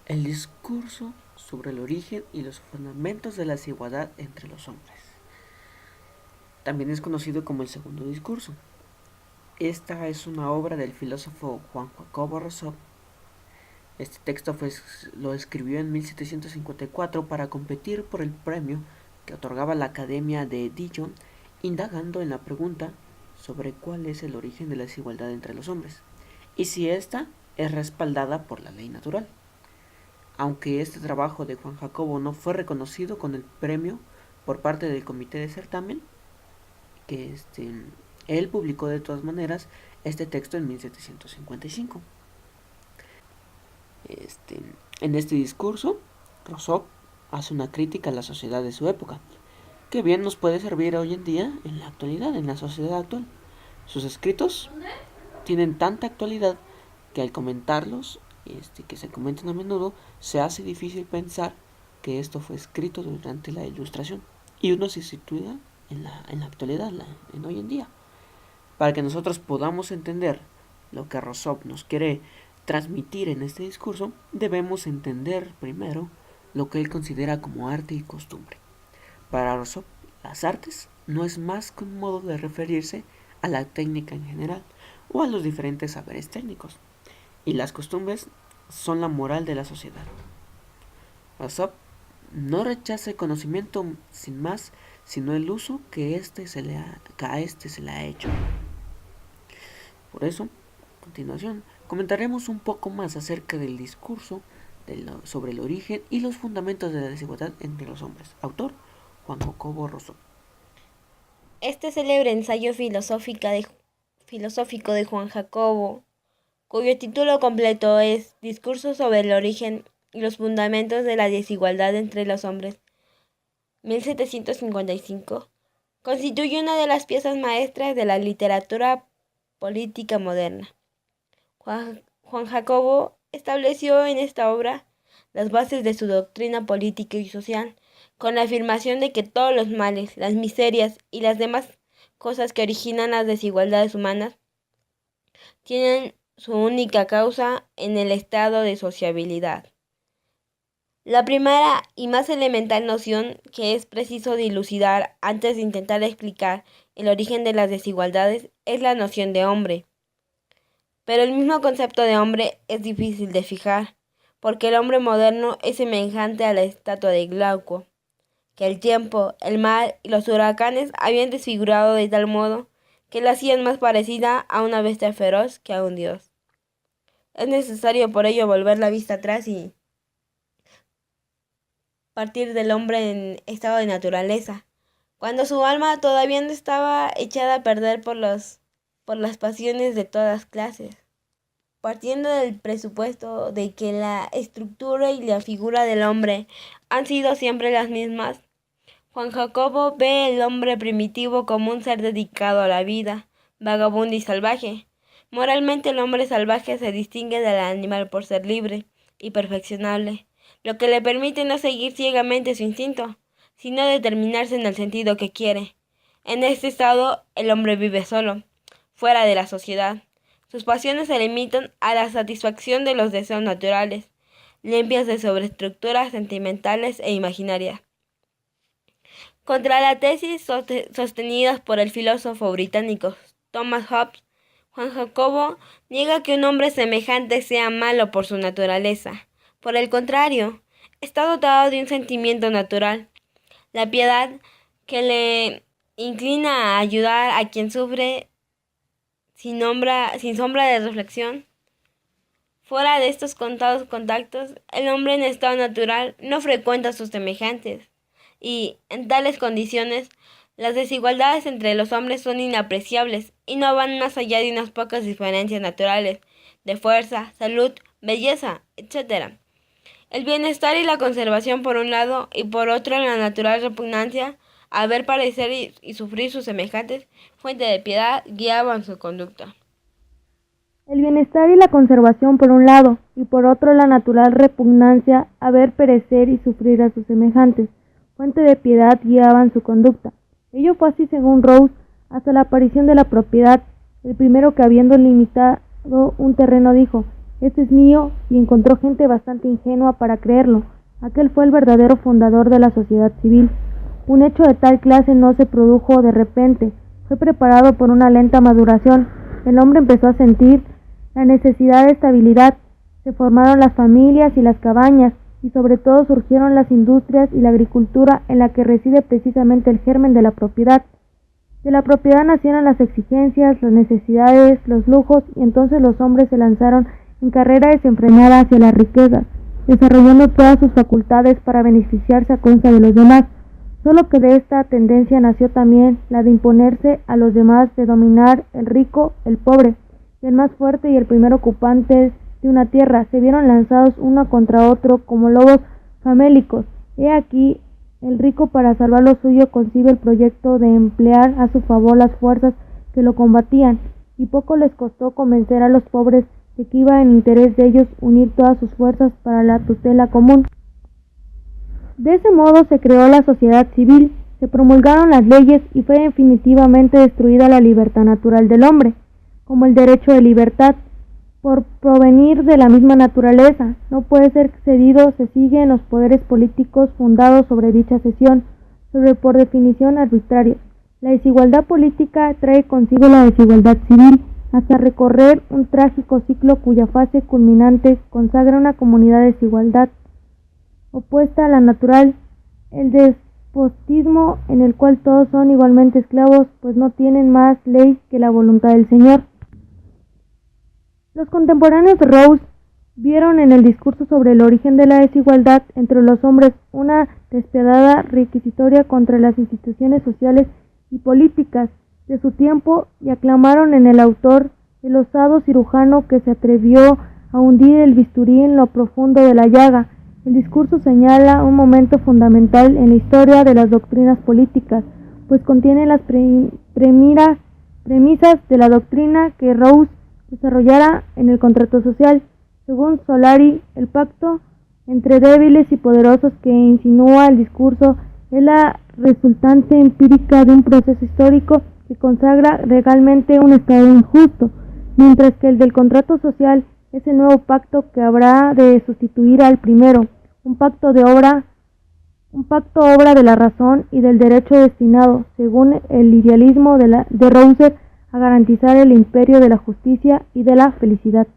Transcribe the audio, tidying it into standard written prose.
El discurso sobre el origen y los fundamentos de la desigualdad entre los hombres. También es conocido como el segundo discurso. Esta es una obra del filósofo Juan Jacobo Rousseau. Este texto lo escribió en 1754 para competir por el premio que otorgaba la Academia de Dijon, indagando en la pregunta sobre cuál es el origen de la desigualdad entre los hombres y si ésta es respaldada por la ley natural. Aunque este trabajo de Juan Jacobo no fue reconocido con el premio por parte del comité de certamen, que él publicó de todas maneras este texto en 1755. En este discurso, Rousseau hace una crítica a la sociedad de su época, que bien nos puede servir hoy en día en la actualidad, en la sociedad actual. Sus escritos tienen tanta actualidad que al comentarlos, que se comentan a menudo, se hace difícil pensar que esto fue escrito durante la Ilustración y uno se sitúa en la actualidad, en hoy en día. Para que nosotros podamos entender lo que Rousseau nos quiere transmitir en este discurso, debemos entender primero lo que él considera como arte y costumbre. Para Rousseau, las artes no es más que un modo de referirse a la técnica en general o a los diferentes saberes técnicos, y las costumbres son la moral de la sociedad. Rousseau no rechaza el conocimiento sin más, sino el uso que a este se le ha hecho. Por eso, a continuación, comentaremos un poco más acerca del discurso sobre el origen y los fundamentos de la desigualdad entre los hombres. Autor, Juan Jacobo Rousseau. Este célebre ensayo filosófico de Juan Jacobo, cuyo título completo es Discurso sobre el origen y los fundamentos de la desigualdad entre los hombres, 1755, constituye una de las piezas maestras de la literatura política moderna. Juan Jacobo estableció en esta obra las bases de su doctrina política y social, con la afirmación de que todos los males, las miserias y las demás cosas que originan las desigualdades humanas tienen su única causa en el estado de sociabilidad. La primera y más elemental noción que es preciso dilucidar antes de intentar explicar el origen de las desigualdades es la noción de hombre. Pero el mismo concepto de hombre es difícil de fijar, porque el hombre moderno es semejante a la estatua de Glauco, que el tiempo, el mar y los huracanes habían desfigurado de tal modo que la hacían más parecida a una bestia feroz que a un dios. Es necesario por ello volver la vista atrás y partir del hombre en estado de naturaleza, cuando su alma todavía no estaba echada a perder por las pasiones de todas clases. Partiendo del presupuesto de que la estructura y la figura del hombre han sido siempre las mismas, Juan Jacobo ve el hombre primitivo como un ser dedicado a la vida, vagabundo y salvaje. Moralmente el hombre salvaje se distingue del animal por ser libre y perfeccionable, lo que le permite no seguir ciegamente su instinto, sino determinarse en el sentido que quiere. En este estado el hombre vive solo, fuera de la sociedad. Sus pasiones se limitan a la satisfacción de los deseos naturales, limpias de sobreestructuras sentimentales e imaginarias. Contra la tesis sostenidas por el filósofo británico Thomas Hobbes, Juan Jacobo niega que un hombre semejante sea malo por su naturaleza. Por el contrario, está dotado de un sentimiento natural, la piedad, que le inclina a ayudar a quien sufre sin sombra de reflexión. Fuera de estos contados contactos, el hombre en estado natural no frecuenta a sus semejantes, y, en tales condiciones, las desigualdades entre los hombres son inapreciables y no van más allá de unas pocas diferencias naturales, de fuerza, salud, belleza, etc. El bienestar y la conservación por un lado, y por otro la natural repugnancia a ver padecer y sufrir sus semejantes, fuente de piedad, guiaban su conducta. El bienestar y la conservación por un lado, y por otro la natural repugnancia a ver perecer y sufrir a sus semejantes, fuente de piedad guiaban su conducta. Ello fue así según Rawls hasta la aparición de la propiedad. El primero que habiendo limitado un terreno dijo, este es mío, y encontró gente bastante ingenua para creerlo. Aquel fue el verdadero fundador de la sociedad civil. Un hecho de tal clase no se produjo de repente, fue preparado por una lenta maduración. El hombre empezó a sentir la necesidad de estabilidad, se formaron las familias y las cabañas, y sobre todo surgieron las industrias y la agricultura, en la que reside precisamente el germen de la propiedad. De la propiedad nacieron las exigencias, las necesidades, los lujos, y entonces los hombres se lanzaron en carrera desenfrenada hacia las riquezas, desarrollando todas sus facultades para beneficiarse a costa de los demás. Solo que de esta tendencia nació también la de imponerse a los demás, de dominar el rico, el pobre, y el más fuerte y el primer ocupante de una tierra. Se vieron lanzados uno contra otro como lobos famélicos. He aquí, el rico, para salvar lo suyo, concibe el proyecto de emplear a su favor las fuerzas que lo combatían, y poco les costó convencer a los pobres de que iba en interés de ellos unir todas sus fuerzas para la tutela común. De ese modo se creó la sociedad civil, se promulgaron las leyes y fue definitivamente destruida la libertad natural del hombre, como el derecho de libertad, por provenir de la misma naturaleza. No puede ser cedido, se sigue en los poderes políticos fundados sobre dicha cesión, sobre por definición arbitrarios. La desigualdad política trae consigo la desigualdad civil, hasta recorrer un trágico ciclo cuya fase culminante consagra una comunidad de desigualdad opuesta a la natural, el despotismo en el cual todos son igualmente esclavos, pues no tienen más ley que la voluntad del Señor. Los contemporáneos de Rawls vieron en el discurso sobre el origen de la desigualdad entre los hombres una despiadada requisitoria contra las instituciones sociales y políticas de su tiempo, y aclamaron en el autor el osado cirujano que se atrevió a hundir el bisturí en lo profundo de la llaga. El discurso señala un momento fundamental en la historia de las doctrinas políticas, pues contiene las premisas de la doctrina que Rawls desarrollara en el contrato social. Según Solari, el pacto entre débiles y poderosos que insinúa el discurso es la resultante empírica de un proceso histórico que consagra legalmente un estado injusto, mientras que el del contrato social es el nuevo pacto que habrá de sustituir al primero, un pacto obra de la razón y del derecho destinado, según el idealismo de Rawls, a garantizar el imperio de la justicia y de la felicidad.